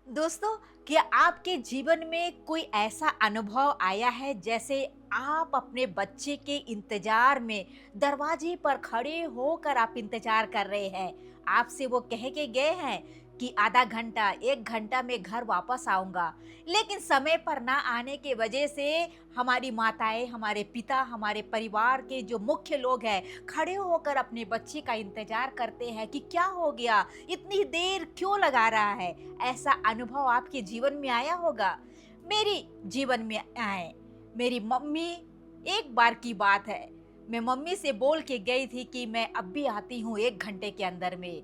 दोस्तों, क्या आपके जीवन में कोई ऐसा अनुभव आया है जैसे आप अपने बच्चे के इंतजार में दरवाजे पर खड़े होकर आप इंतजार कर रहे हैं। आपसे वो कह के गए हैं कि आधा घंटा 1 घंटा में घर वापस आऊंगा, लेकिन समय पर ना आने की वजह से हमारी माताएं, हमारे पिता, हमारे परिवार के जो मुख्य लोग हैं खड़े होकर अपने बच्चे का इंतजार करते हैं कि क्या हो गया, इतनी देर क्यों लगा रहा है। ऐसा अनुभव आपके जीवन में आया होगा। मेरी जीवन में आए। मेरी मम्मी, एक बार की बात है, मैं मम्मी से बोल के गई थी कि मैं अब भी आती हूँ 1 घंटे के अंदर में,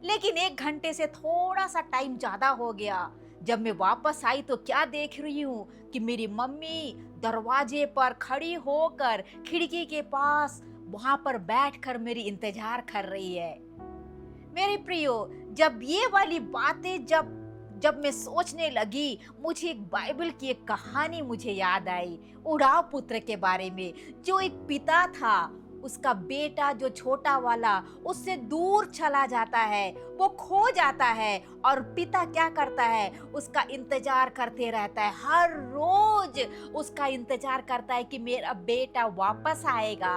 लेकिन 1 घंटे से थोड़ा सा टाइम ज्यादा हो गया। जब मैं वापस आई तो क्या देख रही हूँ कि मेरी मम्मी दरवाजे पर खड़ी होकर खिड़की के पास वहां पर बैठकर मेरी इंतजार कर रही है। मेरे प्रियो, जब ये वाली बातें जब जब मैं सोचने लगी, मुझे एक बाइबल की एक कहानी मुझे याद आई, उड़ाव पुत्र के बारे में। जो एक पिता था, उसका बेटा जो छोटा वाला उससे दूर चला जाता है, वो खो जाता है, और पिता क्या करता है, उसका इंतजार करते रहता है। हर रोज उसका इंतजार करता है कि मेरा बेटा वापस आएगा।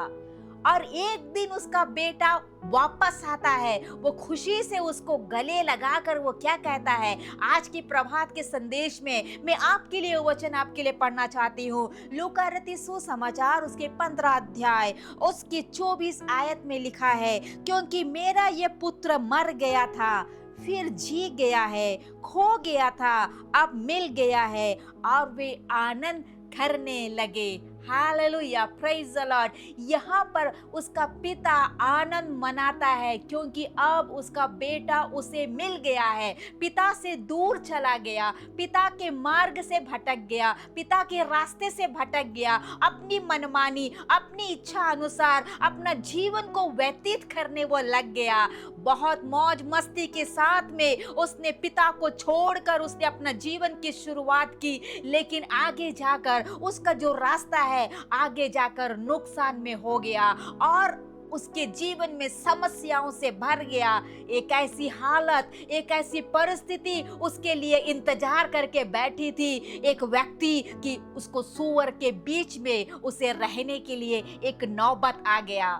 और एक दिन उसका बेटा वापस आता है, वो खुशी से उसको गले लगाकर वो क्या कहता है। आज की प्रभात के संदेश में मैं आपके लिए वचन आपके लिए पढ़ना चाहती हूँ। लूका रचित सुसमाचार उसके 15 अध्याय उसकी 24 आयत में लिखा है, क्योंकि मेरा ये पुत्र मर गया था, फिर जी गया है, खो गया था, अब मिल गया है, और वे आनंद करने लगे। Hallelujah, praise the Lord. यहाँ पर उसका पिता आनंद मनाता है क्योंकि अब उसका बेटा उसे मिल गया है। पिता से दूर चला गया, पिता के मार्ग से भटक गया, पिता के रास्ते से भटक गया, अपनी मनमानी, अपनी इच्छा अनुसार अपना जीवन को व्यतीत करने वो लग गया। बहुत मौज मस्ती के साथ में उसने पिता को छोड़कर उसने अपना जीवन की शुरुआत की, लेकिन आगे जाकर उसका जो रास्ता है आगे जाकर नुकसान में हो गया और उसके जीवन में समस्याओं से भर गया। एक ऐसी हालत, एक ऐसी परिस्थिति उसके लिए इंतजार करके बैठी थी, एक व्यक्ति कि उसको सूअर के बीच में उसे रहने के लिए एक नौबत आ गया।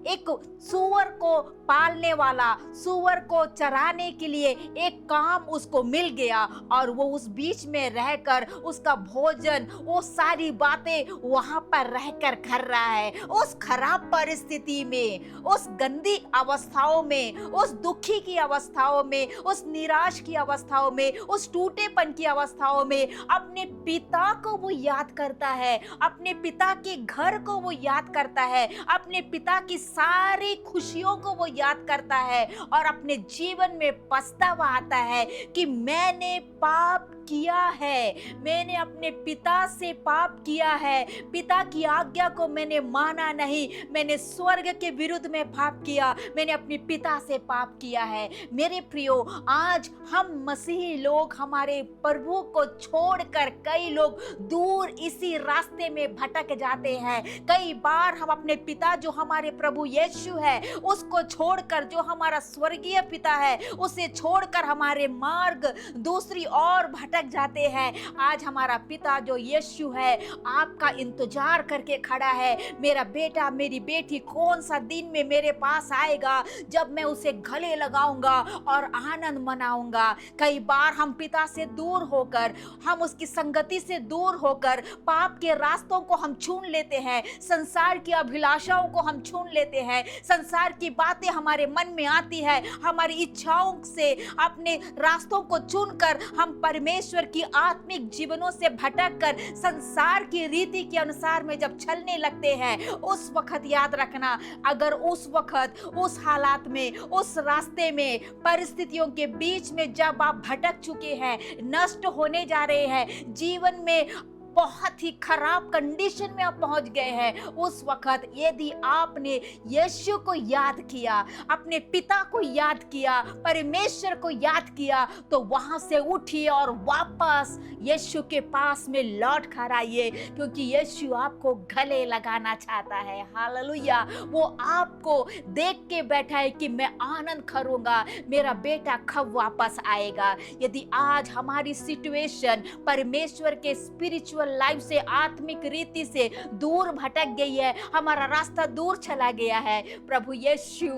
एक सूअर को पालने वाला, सूअर को चराने के लिए एक काम उसको मिल गया, और वो उस बीच में रहकर उसका भोजन, वो सारी बातें वहां पर रहकर कर रहा है। उस खराब परिस्थिति में, उस गंदी अवस्थाओं में, उस दुखी की अवस्थाओं में, उस निराश की अवस्थाओं में, उस टूटेपन की अवस्थाओं में अपने पिता को वो याद करता है, अपने पिता के घर को वो याद करता है, अपने पिता की सारी खुशियों को वो याद करता है, और अपने जीवन में पछतावा आता है कि मैंने पाप किया है, मैंने अपने पिता से पाप किया है, पिता की आज्ञा को मैंने माना नहीं, मैंने स्वर्ग के विरुद्ध में पाप किया, मैंने अपने पिता से पाप किया है। मेरे प्रियो, आज हम मसीही लोग हमारे प्रभु को छोड़कर कई लोग दूर इसी रास्ते में भटक जाते हैं। कई बार हम अपने पिता जो हमारे प्रभु यीशु है उसको छोड़कर, जो हमारा स्वर्गीय पिता है उसे छोड़कर हमारे मार्ग दूसरी ओर भटक जाते हैं। आज हमारा पिता जो यीशु है आपका इंतजार करके खड़ा है, मेरा बेटा, मेरी बेटी कौन सा दिन में मेरे पास आएगा जब मैं उसे गले लगाऊंगा और आनंद मनाऊंगा। कई बार हम पिता से दूर होकर, हम उसकी संगति से दूर होकर पाप के रास्तों को हम चुन लेते हैं, संसार की अभिलाषाओं को हम चुन लेते हैं, संसार की बातें हमारे मन में आती है, हमारी इच्छाओं से अपने रास्तों को चुनकर हम परमेश्वर की आत्मिक जीवनों से भटककर संसार की रीति के अनुसार में जब चलने लगते हैं, उस वक्त याद रखना, अगर उस वक्त, उस हालात में, उस रास्ते में, परिस्थितियों के बीच में जब आप भटक चुके हैं, नष्ट होने जा रहे हैं, जीवन में बहुत ही खराब कंडीशन में आप पहुंच गए हैं, उस वक्त यदि आपने यीशु को याद किया, अपने पिता को याद किया, परमेश्वर को याद किया, तो वहां से उठिए और वापस यीशु के पास में लौट कर आइए, क्योंकि यीशु आपको गले लगाना चाहता है। हालेलुया। वो आपको देख के बैठा है कि मैं आनंद करूंगा, मेरा बेटा कब वापस आएगा। यदि आज हमारी सिचुएशन परमेश्वर के स्पिरिचुअल लाइफ से, आत्मिक रीति से दूर भटक गई है, हमारा रास्ता दूर चला गया है, प्रभु यीशु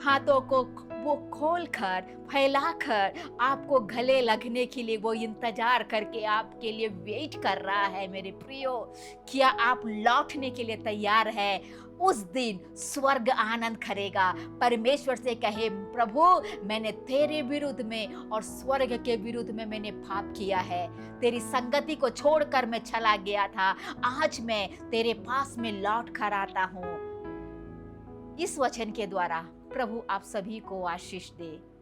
हाथों को वो खोलकर, फैलाकर आपको गले लगने के लिए वो इंतजार करके आपके लिए वेट कर रहा है। मेरे प्रियो, क्या आप लौटने के लिए तैयार है? उस दिन स्वर्ग आनंद करेगा। परमेश्वर से कहे, प्रभु मैंने तेरे विरुद्ध में और स्वर्ग के विरुद्ध में मैंने पाप किया है, तेरी संगति को छोड़कर मैं चला गया था, आज मैं तेरे पास में लौट कर आता हूँ। इस वचन के द्वारा प्रभु आप सभी को आशीष दे।